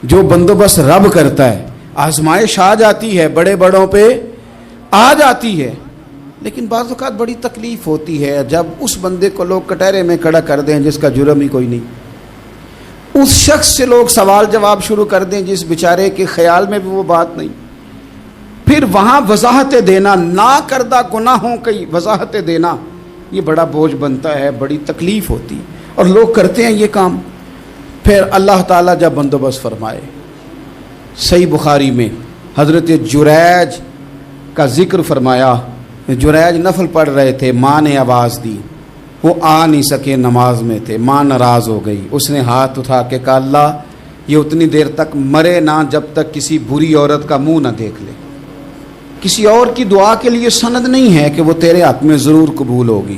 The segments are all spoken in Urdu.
جو بندوبست رب کرتا ہے. آزمائش آ جاتی ہے, بڑے بڑوں پہ آ جاتی ہے, لیکن بعض اوقات بڑی تکلیف ہوتی ہے جب اس بندے کو لوگ کٹہرے میں کھڑا کر دیں جس کا جرم ہی کوئی نہیں, اس شخص سے لوگ سوال جواب شروع کر دیں جس بیچارے کے خیال میں بھی وہ بات نہیں. پھر وہاں وضاحتیں دینا, نہ کردہ گناہوں کی وضاحتیں دینا, یہ بڑا بوجھ بنتا ہے, بڑی تکلیف ہوتی, اور لوگ کرتے ہیں یہ کام. پھر اللہ تعالیٰ جب بندوبست فرمائے, صحیح بخاری میں حضرت جریج کا ذکر فرمایا. جریج نفل پڑھ رہے تھے, ماں نے آواز دی, وہ آ نہیں سکے, نماز میں تھے, ماں ناراض ہو گئی. اس نے ہاتھ اٹھا کے کہا اللہ یہ اتنی دیر تک مرے نہ جب تک کسی بری عورت کا منہ نہ دیکھ لے. کسی اور کی دعا کے لیے سند نہیں ہے کہ وہ تیرے حق میں ضرور قبول ہوگی,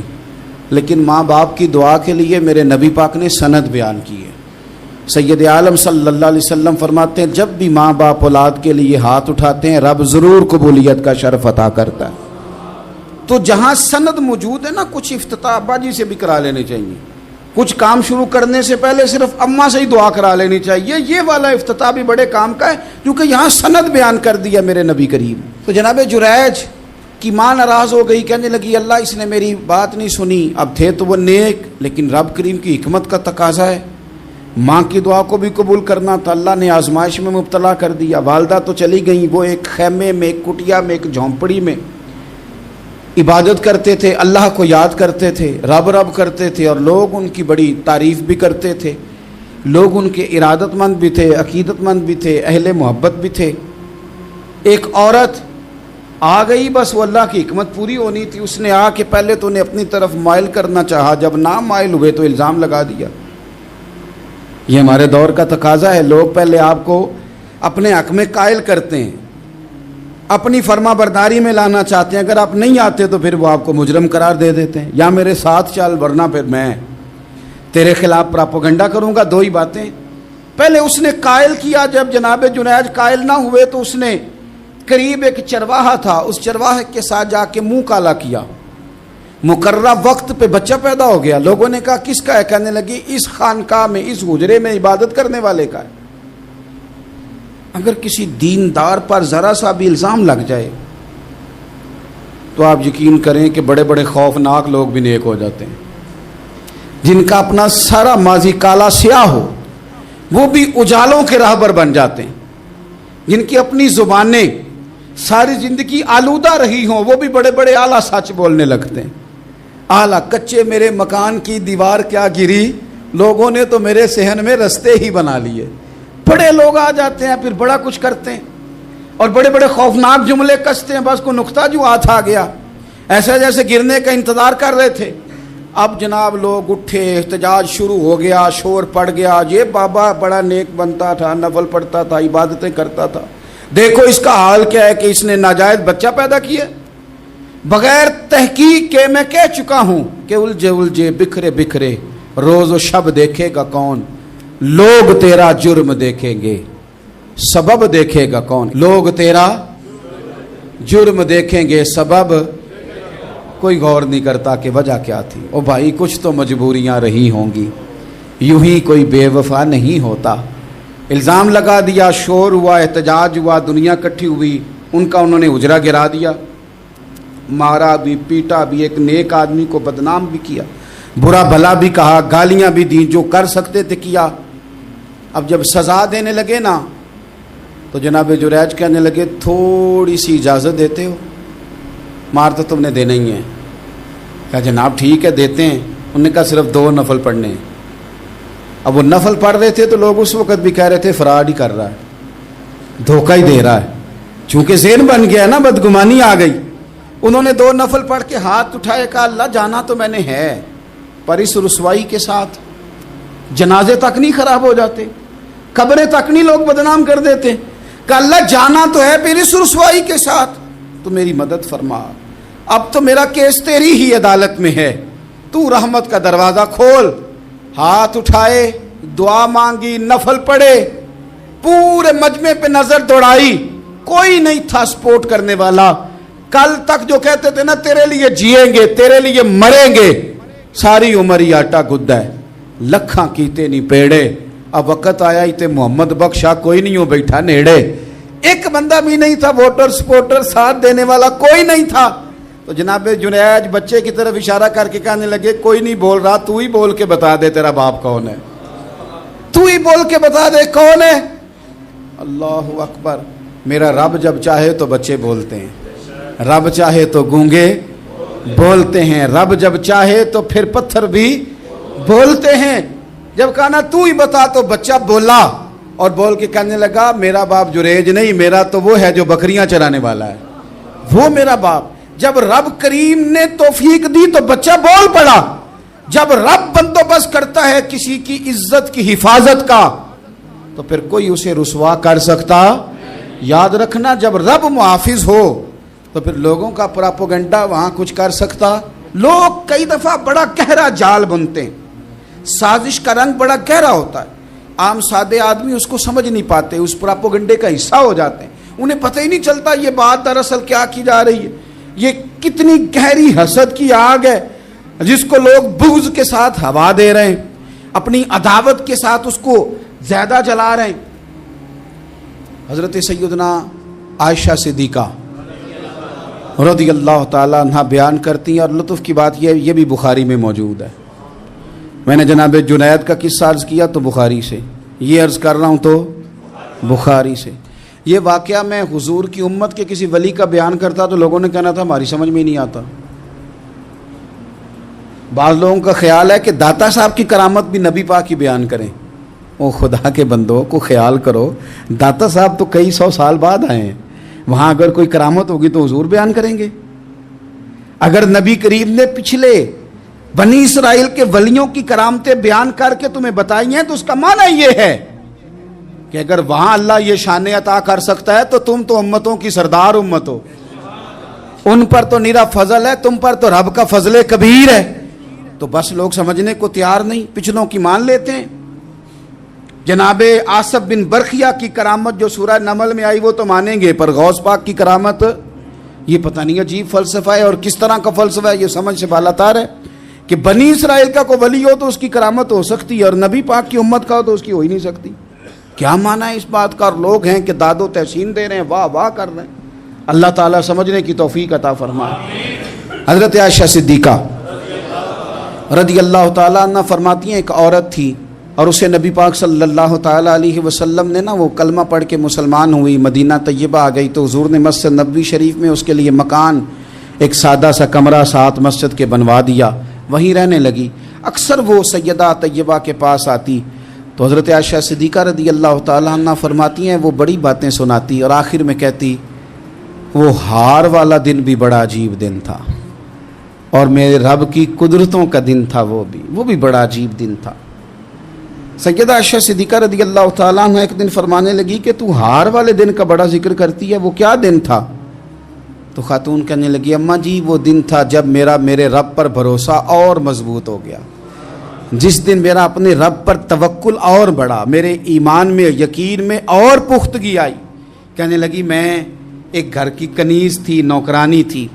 لیکن ماں باپ کی دعا کے لیے میرے نبی پاک نے سند بیان کی ہے. سید عالم صلی اللہ علیہ وسلم فرماتے ہیں جب بھی ماں باپ اولاد کے لیے ہاتھ اٹھاتے ہیں رب ضرور قبولیت کا شرف عطا کرتا ہے. تو جہاں سند موجود ہے نا, کچھ افتتاح ابا جی سے بھی کرا لینے چاہیے, کچھ کام شروع کرنے سے پہلے صرف اماں سے ہی دعا کرا لینی چاہیے. یہ والا افتتاح بھی بڑے کام کا ہے کیونکہ یہاں سند بیان کر دیا میرے نبی کریم. تو جناب جریج کی ماں ناراض ہو گئی, کہنے لگی اللہ اس نے میری بات نہیں سنی. اب تھے تو وہ نیک, لیکن رب کریم کی حکمت کا تقاضا ہے, ماں کی دعا کو بھی قبول کرنا تھا. اللہ نے آزمائش میں مبتلا کر دیا. والدہ تو چلی گئیں, وہ ایک خیمے میں, ایک کٹیا میں, ایک جھونپڑی میں عبادت کرتے تھے, اللہ کو یاد کرتے تھے, رب رب کرتے تھے, اور لوگ ان کی بڑی تعریف بھی کرتے تھے. لوگ ان کے ارادت مند بھی تھے, عقیدت مند بھی تھے, اہل محبت بھی تھے. ایک عورت آ گئی, بس وہ اللہ کی حکمت پوری ہونی تھی. اس نے آ کے پہلے تو انہیں اپنی طرف مائل کرنا چاہا, جب نہ مائل ہوئے تو الزام لگا دیا. یہ ہمارے دور کا تقاضا ہے, لوگ پہلے آپ کو اپنے حق میں قائل کرتے ہیں, اپنی فرما برداری میں لانا چاہتے ہیں. اگر آپ نہیں آتے تو پھر وہ آپ کو مجرم قرار دے دیتے ہیں, یا میرے ساتھ چل ورنہ پھر میں تیرے خلاف پراپوگنڈا کروں گا. دو ہی باتیں. پہلے اس نے قائل کیا, جب جناب جنیج قائل نہ ہوئے تو اس نے قریب ایک چرواہا تھا, اس چرواہے کے ساتھ جا کے منہ کالا کیا. مقررہ وقت پہ بچہ پیدا ہو گیا. لوگوں نے کہا کس کا ہے؟ کہنے لگی اس خانقاہ میں, اس حجرے میں عبادت کرنے والے کا ہے. اگر کسی دیندار پر ذرا سا بھی الزام لگ جائے تو آپ یقین کریں کہ بڑے بڑے خوفناک لوگ بھی نیک ہو جاتے ہیں. جن کا اپنا سارا ماضی کالا سیاہ ہو وہ بھی اجالوں کے راہبر بن جاتے ہیں. جن کی اپنی زبانیں ساری زندگی آلودہ رہی ہوں وہ بھی بڑے بڑے اعلیٰ سچ بولنے لگتے ہیں. اعلیٰ کچے میرے مکان کی دیوار کیا گری, لوگوں نے تو میرے صحن میں رستے ہی بنا لیے. بڑے لوگ آ جاتے ہیں, پھر بڑا کچھ کرتے ہیں اور بڑے بڑے خوفناک جملے کستے ہیں. بس کو نقطہ جو ہاتھ آ گیا, ایسا جیسے گرنے کا انتظار کر رہے تھے. اب جناب لوگ اٹھے, احتجاج شروع ہو گیا, شور پڑ گیا. یہ بابا بڑا نیک بنتا تھا, نفل پڑھتا تھا, عبادتیں کرتا تھا, دیکھو اس کا حال کیا ہے کہ اس نے ناجائز بچہ پیدا کیا. بغیر تحقیق کے میں کہہ چکا ہوں کہ الجھے الجھے بکھرے بکھرے روز و شب دیکھے گا کون, لوگ تیرا جرم دیکھیں گے, سبب دیکھے گا کون. لوگ تیرا جرم دیکھیں گے, سبب کوئی غور نہیں کرتا کہ وجہ کیا تھی. او بھائی کچھ تو مجبوریاں رہی ہوں گی, یوں ہی کوئی بے وفا نہیں ہوتا. الزام لگا دیا, شور ہوا, احتجاج ہوا, دنیا اکٹھی ہوئی, ان کا انہوں نے حجرہ گرا دیا, مارا بھی, پیٹا بھی, ایک نیک آدمی کو بدنام بھی کیا, برا بھلا بھی کہا, گالیاں بھی دی, جو کر سکتے تھے کیا. اب جب سزا دینے لگے نا تو جناب جریج کہنے لگے تھوڑی سی اجازت دیتے ہو, مار تو تم نے دینا ہی ہے. کہا جناب ٹھیک ہے دیتے ہیں. انہوں نے کہا صرف 2 نفل پڑھنے ہیں. اب وہ نفل پڑھ رہے تھے تو لوگ اس وقت بھی کہہ رہے تھے فراڈ ہی کر رہا ہے, دھوکہ ہی دے رہا ہے. چونکہ ذہن بن گیا نا, بدگمانی آ گئی. انہوں نے 2 نفل پڑھ کے ہاتھ اٹھائے, کہا اللہ جانا تو میں نے ہے, پر اس رسوائی کے ساتھ جنازے تک نہیں خراب ہو جاتے, قبریں تک نہیں لوگ بدنام کر دیتے. کہ اللہ جانا تو ہے پھر اس رسوائی کے ساتھ, تو میری مدد فرما. اب تو میرا کیس تیری ہی عدالت میں ہے, تو رحمت کا دروازہ کھول. ہاتھ اٹھائے, دعا مانگی, نفل پڑھے, پورے مجمع پہ نظر دوڑائی, کوئی نہیں تھا سپورٹ کرنے والا. کل تک جو کہتے تھے نا تیرے لیے جیئیں گے, تیرے لیے مریں گے, ساری عمر ہی آٹا گدا ہے. لکھاں کیتے نہیں پیڑے, اب وقت آیا تے محمد بخشا کوئی نہیں ہو بیٹھا نیڑے, ایک بندہ بھی نہیں تھا, ووٹر سپورٹر ساتھ دینے والا کوئی نہیں تھا. تو جناب جنید بچے کی طرف اشارہ کر کے کہنے لگے کوئی نہیں بول رہا, تو ہی بول کے بتا دے تیرا باپ کون ہے, تو ہی بول کے بتا دے کون ہے. اللہ اکبر. میرا رب جب چاہے تو بچے بولتے ہیں, رب چاہے تو گونگے بولتے ہیں, رب جب چاہے تو پھر پتھر بھی بولتے ہیں. جب کہا نا تو ہی بتا تو بچہ بولا اور بول کے کہنے لگا میرا باپ جریج نہیں, میرا تو وہ ہے جو بکریاں چرانے والا ہے, وہ میرا باپ. جب رب کریم نے توفیق دی تو بچہ بول پڑا. جب رب بندوبست کرتا ہے کسی کی عزت کی حفاظت کا تو پھر کوئی اسے رسوا کر سکتا. یاد رکھنا جب رب محافظ ہو تو پھر لوگوں کا پراپوگنڈا وہاں کچھ کر سکتا. لوگ کئی دفعہ بڑا گہرا جال بنتے ہیں, سازش کا رنگ بڑا گہرا ہوتا ہے, عام سادے آدمی اس کو سمجھ نہیں پاتے, اس پراپوگنڈے کا حصہ ہو جاتے ہیں, انہیں پتہ ہی نہیں چلتا یہ بات دراصل کیا کی جا رہی ہے. یہ کتنی گہری حسد کی آگ ہے جس کو لوگ بغض کے ساتھ ہوا دے رہے ہیں, اپنی عداوت کے ساتھ اس کو زیادہ جلا رہے ہیں. حضرت سیدنا عائشہ صدیقہ رضی اللہ تعالیٰ عنہ بیان کرتی ہیں, اور لطف کی بات یہ بھی بخاری میں موجود ہے. میں نے جناب جنید کا قصہ عرض کیا تو بخاری سے, یہ عرض کر رہا ہوں تو بخاری سے. یہ واقعہ میں حضور کی امت کے کسی ولی کا بیان کرتا تو لوگوں نے کہنا تھا ہماری سمجھ میں نہیں آتا. بعض لوگوں کا خیال ہے کہ داتا صاحب کی کرامت بھی نبی پاک کی بیان کریں. او خدا کے بندوں کو خیال کرو, داتا صاحب تو کئی سو سال بعد آئے ہیں, وہاں اگر کوئی کرامت ہوگی تو حضور بیان کریں گے. اگر نبی کریم نے پچھلے بنی اسرائیل کے ولیوں کی کرامتیں بیان کر کے تمہیں بتائی ہیں تو اس کا معنی یہ ہے کہ اگر وہاں اللہ یہ شان عطا کر سکتا ہے تو تم تو امتوں کی سردار امت ہو, ان پر تو نیرا فضل ہے, تم پر تو رب کا فضل کبیر ہے. تو بس لوگ سمجھنے کو تیار نہیں, پچھلوں کی مان لیتے ہیں. جناب آصف بن برخیہ کی کرامت جو سورہ نمل میں آئی وہ تو مانیں گے, پر غوث پاک کی کرامت یہ پتہ نہیں عجیب فلسفہ ہے اور کس طرح کا فلسفہ ہے, یہ سمجھ سے بالاتار ہے کہ بنی اسرائیل کا کوئی ولی ہو تو اس کی کرامت ہو سکتی ہے اور نبی پاک کی امت کا ہو تو اس کی ہو ہی نہیں سکتی. کیا معنی ہے اس بات کا؟ اور لوگ ہیں کہ داد و تحسین دے رہے ہیں, واہ واہ کر رہے ہیں. اللہ تعالیٰ سمجھنے کی توفیق عطا فرمائے. حضرت عائشہ صدیقہ رضی اللہ تعالیٰ عنہ فرماتی ہیں ایک عورت تھی اور اسے نبی پاک صلی اللہ تعالیٰ علیہ وسلم نے وہ کلمہ پڑھ کے مسلمان ہوئی, مدینہ طیبہ آ گئی تو حضور نے مسجد نبوی شریف میں اس کے لیے مکان, ایک سادہ سا کمرہ ساتھ مسجد کے بنوا دیا, وہیں رہنے لگی. اکثر وہ سیدہ طیبہ کے پاس آتی تو حضرت عائشہ صدیقہ رضی اللہ تعالیٰ عنہ فرماتی ہیں وہ بڑی باتیں سناتی اور آخر میں کہتی وہ ہار والا دن بھی بڑا عجیب دن تھا اور میرے رب کی قدرتوں کا دن تھا, وہ بھی بڑا عجیب دن تھا. سیدہ عائشہ صدیقہ رضی اللہ تعالیٰ عنہ ایک دن فرمانے لگی کہ تو ہار والے دن کا بڑا ذکر کرتی ہے, وہ کیا دن تھا؟ تو خاتون کہنے لگی اماں جی وہ دن تھا جب میرے رب پر بھروسہ اور مضبوط ہو گیا, جس دن میرا اپنے رب پر توکل اور بڑھا, میرے ایمان میں یقین میں اور پختگی آئی. کہنے لگی میں ایک گھر کی کنیز تھی, نوکرانی تھی,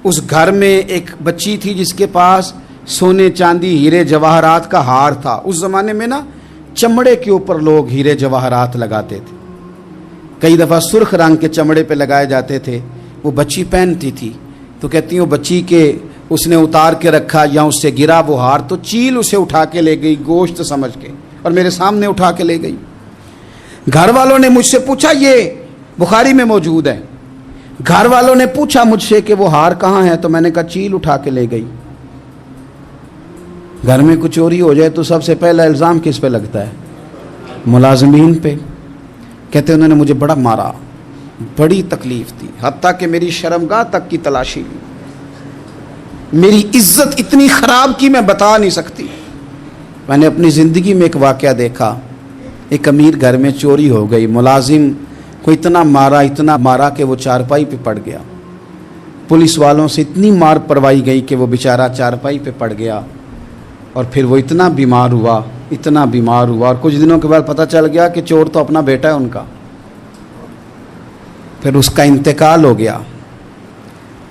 اس گھر میں ایک بچی تھی جس کے پاس سونے چاندی ہیرے جواہرات کا ہار تھا. اس زمانے میں نا چمڑے کے اوپر لوگ ہیرے جواہرات لگاتے تھے, کئی دفعہ سرخ رنگ کے چمڑے پہ لگائے جاتے تھے. وہ بچی پہنتی تھی تو کہتی ہیں وہ بچی کے اس نے اتار کے رکھا یا اس سے گرا وہ ہار تو چیل اسے اٹھا کے لے گئی گوشت سمجھ کے اور میرے سامنے اٹھا کے لے گئی. گھر والوں نے مجھ سے پوچھا, یہ بخاری میں موجود ہے, گھر والوں نے پوچھا مجھ سے کہ وہ ہار کہاں ہے, تو میں نے کہا چیل اٹھا کے لے گئی. گھر میں کچھ چوری ہو جائے تو سب سے پہلا الزام کس پہ لگتا ہے؟ ملازمین پہ. کہتے انہوں نے مجھے بڑا مارا, بڑی تکلیف تھی, حتیٰ کہ میری شرمگاہ تک کی تلاشی لی, میری عزت اتنی خراب کی میں بتا نہیں سکتی. میں نے اپنی زندگی میں ایک واقعہ دیکھا, ایک امیر گھر میں چوری ہو گئی, ملازم کو اتنا مارا کہ وہ چارپائی پہ پڑ گیا. پولیس والوں سے اتنی مار پروائی گئی کہ وہ بیچارہ چارپائی پہ پڑ گیا اور پھر وہ اتنا بیمار ہوا اور کچھ دنوں کے بعد پتہ چل گیا کہ چور تو اپنا بیٹا ہے ان کا. پھر اس کا انتقال ہو گیا.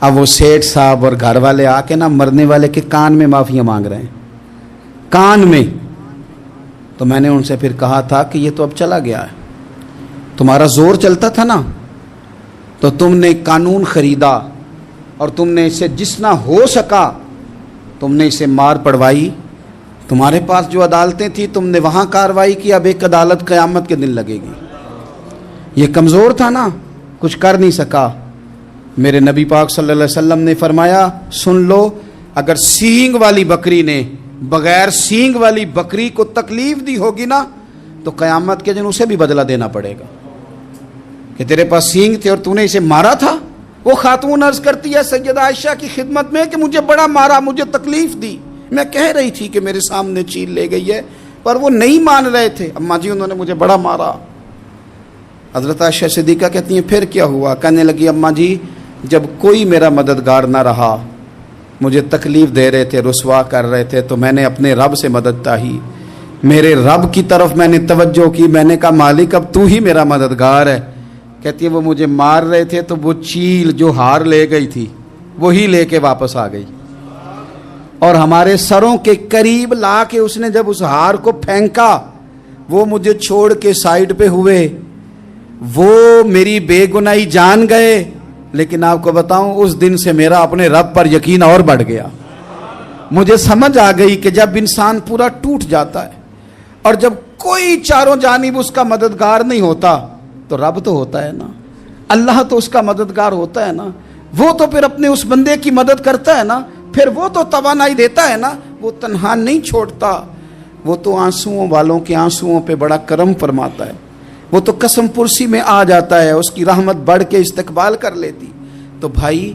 اب وہ سیٹھ صاحب اور گھر والے آ کے مرنے والے کے کان میں معافیاں مانگ رہے ہیں, کان میں تو میں نے ان سے پھر کہا تھا کہ یہ تو اب چلا گیا ہے، تمہارا زور چلتا تھا نا، تو تم نے قانون خریدا اور تم نے اسے جتنا ہو سکا تم نے اسے مار پڑوائی، تمہارے پاس جو عدالتیں تھیں تم نے وہاں کارروائی کی، اب ایک عدالت قیامت کے دن لگے گی۔ یہ کمزور تھا نا، کچھ کر نہیں سکا۔ میرے نبی پاک صلی اللہ علیہ وسلم نے فرمایا سن لو، اگر سینگ والی بکری نے بغیر سینگ والی بکری کو تکلیف دی ہوگی نا تو قیامت کے دن اسے بھی بدلہ دینا پڑے گا کہ تیرے پاس سینگ تھے اور تو نے اسے مارا تھا۔ وہ خاتون عرض کرتی ہے سیدہ عائشہ کی خدمت میں کہ مجھے بڑا مارا، مجھے تکلیف دی، میں کہہ رہی تھی کہ میرے سامنے چیل لے گئی ہے پر وہ نہیں مان رہے تھے، اماں جی انہوں نے مجھے بڑا مارا۔ حضرت عائشہ صدیقہ کہتی ہیں پھر کیا ہوا؟ کہنے لگی اماں جی جب کوئی میرا مددگار نہ رہا، مجھے تکلیف دے رہے تھے، رسوا کر رہے تھے، تو میں نے اپنے رب سے مدد چاہی، میرے رب کی طرف میں نے توجہ کی، میں نے کہا مالک اب تو ہی میرا مددگار ہے۔ کہتی ہے وہ مجھے مار رہے تھے تو وہ چیل جو ہار لے گئی تھی وہی لے کے واپس آ گئی، اور ہمارے سروں کے قریب لا کے اس نے جب اس ہار کو پھینکا وہ مجھے چھوڑ کے سائیڈ پہ ہوئے، وہ میری بے گناہی جان گئے، لیکن آپ کو بتاؤں اس دن سے میرا اپنے رب پر یقین اور بڑھ گیا۔ مجھے سمجھ آ گئی کہ جب انسان پورا ٹوٹ جاتا ہے اور جب کوئی چاروں جانب اس کا مددگار نہیں ہوتا تو رب تو ہوتا ہے نا، اللہ تو اس کا مددگار ہوتا ہے نا، وہ تو پھر اپنے اس بندے کی مدد کرتا ہے نا، پھر وہ تو توانائی دیتا ہے نا، وہ تنہا نہیں چھوڑتا، وہ تو آنسوؤں والوں کے آنسوؤں پہ بڑا کرم فرماتا ہے، وہ تو قسم پرسی میں آ جاتا ہے، اس کی رحمت بڑھ کے استقبال کر لیتی۔ تو بھائی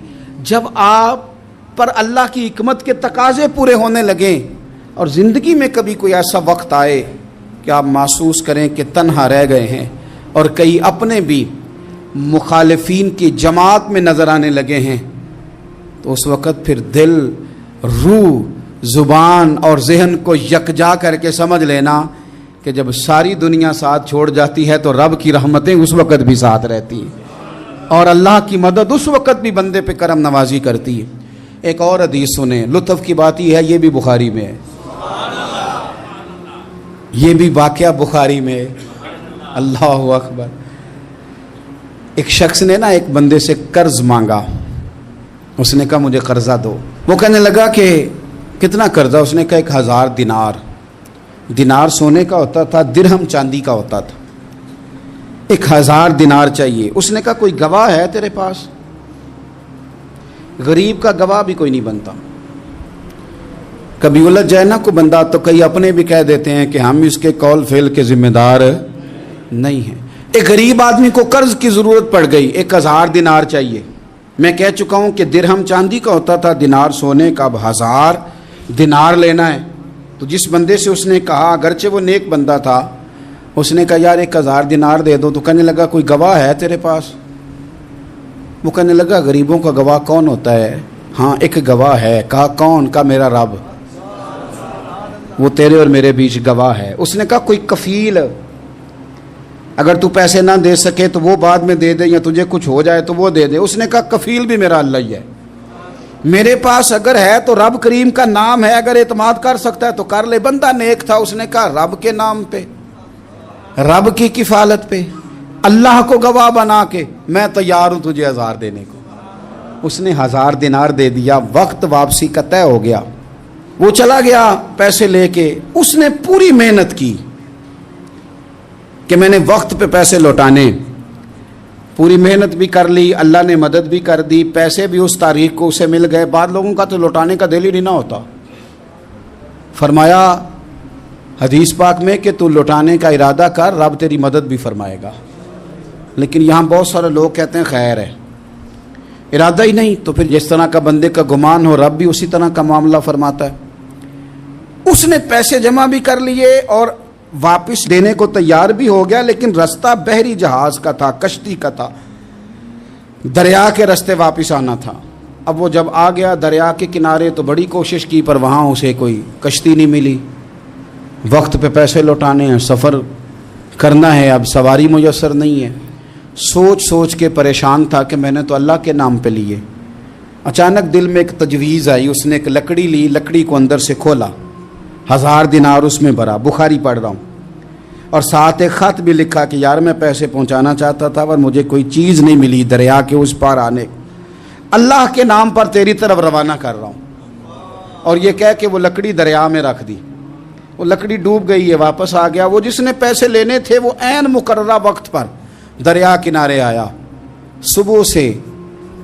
جب آپ پر اللہ کی حکمت کے تقاضے پورے ہونے لگیں اور زندگی میں کبھی کوئی ایسا وقت آئے کہ آپ محسوس کریں کہ تنہا رہ گئے ہیں اور کئی اپنے بھی مخالفین کی جماعت میں نظر آنے لگے ہیں، تو اس وقت پھر دل، روح، زبان اور ذہن کو یکجا کر کے سمجھ لینا کہ جب ساری دنیا ساتھ چھوڑ جاتی ہے تو رب کی رحمتیں اس وقت بھی ساتھ رہتی ہیں اور اللہ کی مدد اس وقت بھی بندے پہ کرم نوازی کرتی ہے۔ ایک اور حدیث سنیں، لطف کی بات یہ ہے یہ بھی بخاری میں ہے، یہ بھی واقعہ بخاری میں ہے۔ اللہ اکبر۔ ایک شخص نے نا ایک بندے سے قرض مانگا، اس نے کہا مجھے قرضہ دو، وہ کہنے لگا کہ کتنا قرضہ؟ اس نے کہا 1000 دینار۔ دینار سونے کا ہوتا تھا، درہم چاندی کا ہوتا تھا، 1000 دینار چاہیے۔ اس نے کہا کوئی گواہ ہے تیرے پاس؟ غریب کا گواہ بھی کوئی نہیں بنتا، کبھی الجھ جائے نا کوئی بندہ تو کئی اپنے بھی کہہ دیتے ہیں کہ ہم اس کے قول فعل کے ذمہ دار نہیں ہیں۔ ایک غریب آدمی کو قرض کی ضرورت پڑ گئی، 1000 دینار چاہیے۔ میں کہہ چکا ہوں کہ درہم چاندی کا ہوتا تھا، دینار سونے کا، اب 1000 دینار لینا ہے۔ تو جس بندے سے اس نے کہا، اگرچہ وہ نیک بندہ تھا، اس نے کہا یار 1000 دینار دے دو، تو کہنے لگا کوئی گواہ ہے تیرے پاس؟ وہ کہنے لگا غریبوں کا گواہ کون ہوتا ہے؟ ہاں ایک گواہ ہے۔ کہا کون؟ کہا میرا رب، وہ تیرے اور میرے بیچ گواہ ہے۔ اس نے کہا کوئی کفیل، اگر تو پیسے نہ دے سکے تو وہ بعد میں دے دے، یا تجھے کچھ ہو جائے تو وہ دے دے۔ اس نے کہا کفیل بھی میرا اللہ ہی ہے، میرے پاس اگر ہے تو رب کریم کا نام ہے، اگر اعتماد کر سکتا ہے تو کر لے۔ بندہ نیک تھا، اس نے کہا رب کے نام پہ، رب کی کفالت پہ، اللہ کو گواہ بنا کے میں تیار ہوں تجھے 1000 دینے کو۔ اس نے 1000 دینار دے دیا، وقت واپسی کا طے ہو گیا، وہ چلا گیا پیسے لے کے۔ اس نے پوری محنت کی کہ میں نے وقت پہ پیسے لوٹانے، پوری محنت بھی کر لی، اللہ نے مدد بھی کر دی، پیسے بھی اس تاریخ کو اسے مل گئے۔ بعض لوگوں کا تو لوٹانے کا دل ہی نہیں نہ ہوتا۔ فرمایا حدیث پاک میں کہ تو لوٹانے کا ارادہ کر، رب تیری مدد بھی فرمائے گا۔ لیکن یہاں بہت سارے لوگ کہتے ہیں خیر ہے، ارادہ ہی نہیں، تو پھر جس طرح کا بندے کا گمان ہو رب بھی اسی طرح کا معاملہ فرماتا ہے۔ اس نے پیسے جمع بھی کر لیے اور واپس دینے کو تیار بھی ہو گیا، لیکن رستہ بحری جہاز کا تھا، کشتی کا تھا، دریا کے رستے واپس آنا تھا۔ اب وہ جب آ گیا دریا کے کنارے تو بڑی کوشش کی، پر وہاں اسے کوئی کشتی نہیں ملی۔ وقت پہ پیسے لوٹانے ہیں، سفر کرنا ہے، اب سواری میسر نہیں ہے۔ سوچ سوچ کے پریشان تھا کہ میں نے تو اللہ کے نام پہ لیے۔ اچانک دل میں ایک تجویز آئی، اس نے ایک لکڑی لی، لکڑی کو اندر سے کھولا، 1000 دینار اس میں بھرا، بخاری پڑھ رہا ہوں، اور ساتھ ایک خط بھی لکھا کہ یار میں پیسے پہنچانا چاہتا تھا پر مجھے کوئی چیز نہیں ملی دریا کے اس پار آنے، اللہ کے نام پر تیری طرف روانہ کر رہا ہوں۔ اور یہ کہہ کہ وہ لکڑی دریا میں رکھ دی، وہ لکڑی ڈوب گئی ہے، واپس آ گیا۔ وہ جس نے پیسے لینے تھے وہ عین مقررہ وقت پر دریا کنارے آیا، صبح سے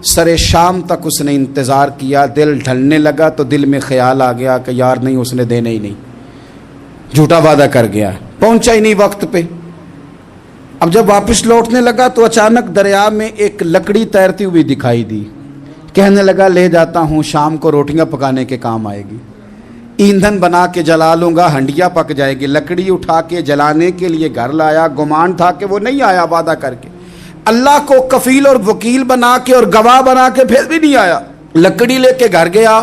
سر شام تک اس نے انتظار کیا۔ دل ڈھلنے لگا تو دل میں خیال آ گیا کہ یار نہیں، اس نے دینے ہی نہیں، جھوٹا وعدہ کر گیا، پہنچا ہی نہیں وقت پہ۔ اب جب واپس لوٹنے لگا تو اچانک دریا میں ایک لکڑی تیرتی ہوئی دکھائی دی، کہنے لگا لے جاتا ہوں، شام کو روٹیاں پکانے کے کام آئے گی، ایندھن بنا کے جلا لوں گا، ہنڈیا پک جائے گی۔ لکڑی اٹھا کے جلانے کے لیے گھر لایا، گمان تھا کہ وہ نہیں آیا وعدہ کر کے، اللہ کو کفیل اور وکیل بنا کے اور گواہ بنا کے پھر بھی نہیں آیا۔ لکڑی لے کے گھر گیا،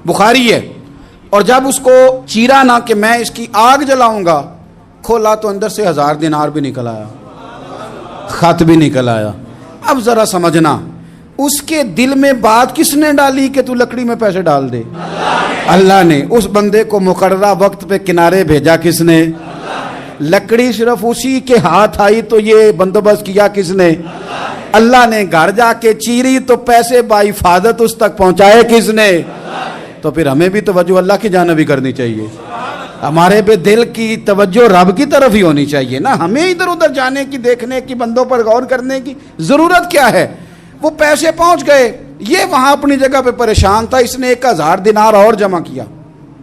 بخاری ہے، اور جب اس کو چیرا نہ کہ میں اس کی آگ جلاؤں گا، کھولا تو اندر سے 1000 دینار بھی نکل آیا، خط بھی نکل آیا۔ اب ذرا سمجھنا، اس کے دل میں بات کس نے ڈالی کہ تو لکڑی میں پیسے ڈال دے؟ اللہ نے۔ اس بندے کو مقررہ وقت پہ کنارے بھیجا کس نے؟ لکڑی صرف اسی کے ہاتھ آئی تو یہ بندوبست کیا کس نے؟ اللہ نے۔ گھر جا کے چیری تو پیسے بحفاظت اس تک پہنچائے کس نے؟ تو پھر ہمیں بھی توجہ اللہ کی جانب ہی کرنی چاہیے، ہمارے پہ دل کی توجہ رب کی طرف ہی ہونی چاہیے نا، ہمیں ادھر ادھر جانے کی، دیکھنے کی، بندوں پر غور کرنے کی ضرورت کیا ہے؟ وہ پیسے پہنچ گئے، یہ وہاں اپنی جگہ پہ پریشان تھا، اس نے 1000 دینار اور جمع کیا۔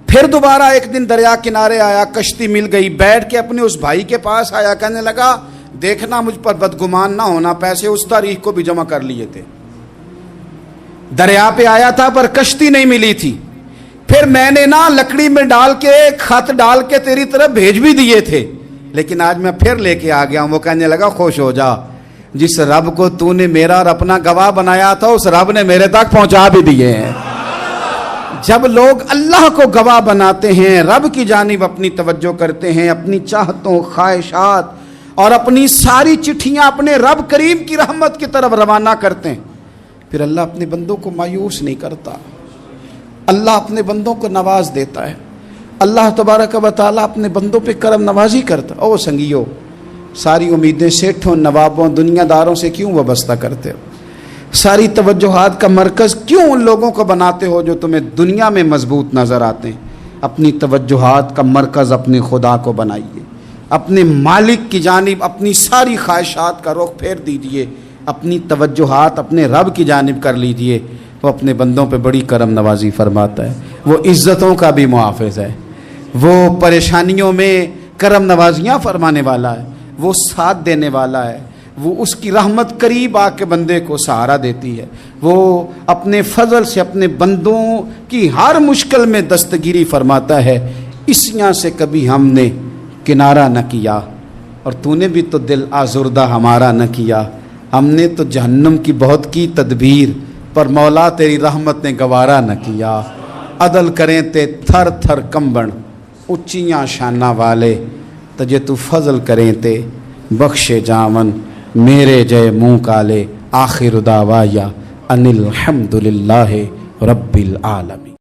پھر دوبارہ ایک دن دریا کنارے آیا، کشتی مل گئی، بیٹھ کے اپنے اس بھائی کے پاس آیا، کہنے لگا دیکھنا مجھ پر بدگمان نہ ہونا، پیسے اس تاریخ کو بھی جمع کر لیے تھے، دریا پہ آیا تھا پر کشتی نہیں ملی تھی، پھر میں نے نا لکڑی میں ڈال کے خط ڈال کے تیری طرف بھیج بھی دیے تھے، لیکن آج میں پھر لے کے آ گیا ہوں۔ وہ کہنے لگا خوش ہو جا، جس رب کو تو نے میرا اور اپنا گواہ بنایا تھا اس رب نے میرے تک پہنچا بھی دیے ہیں۔ جب لوگ اللہ کو گواہ بناتے ہیں، رب کی جانب اپنی توجہ کرتے ہیں، اپنی چاہتوں، خواہشات اور اپنی ساری چٹھیاں اپنے رب کریم کی رحمت کی طرف روانہ کرتے ہیں، پھر اللہ اپنے بندوں کو مایوس نہیں کرتا، اللہ اپنے بندوں کو نواز دیتا ہے، اللہ تبارک و تعالیٰ اپنے بندوں پہ کرم نوازی کرتا۔ او سنگیو، ساری امیدیں سیٹھوں، نوابوں، دنیا داروں سے کیوں وابستہ کرتے ہو؟ ساری توجہات کا مرکز کیوں ان لوگوں کو بناتے ہو جو تمہیں دنیا میں مضبوط نظر آتے ہیں؟ اپنی توجہات کا مرکز اپنے خدا کو بنائیے، اپنے مالک کی جانب اپنی ساری خواہشات کا رخ پھیر دیجئے، اپنی توجہات اپنے رب کی جانب کر لیجئے، وہ اپنے بندوں پہ بڑی کرم نوازی فرماتا ہے، وہ عزتوں کا بھی محافظ ہے، وہ پریشانیوں میں کرم نوازیاں فرمانے والا ہے، وہ ساتھ دینے والا ہے، وہ اس کی رحمت قریب آ کے بندے کو سہارا دیتی ہے، وہ اپنے فضل سے اپنے بندوں کی ہر مشکل میں دستگیری فرماتا ہے۔ اسیاں سے کبھی ہم نے کنارہ نہ کیا، اور تو نے بھی تو دل آزردہ ہمارا نہ کیا، ہم نے تو جہنم کی بہت کی تدبیر، پر مولا تیری رحمت نے گوارا نہ کیا۔ عدل کریں تے تھر تھر کمبن، اچیاں شانہ والے، تجھے تو فضل کریں تے بخشے جاون، میرے جے منہ کالے۔ آخر دعوایا ان الحمد للہ رب العالمین۔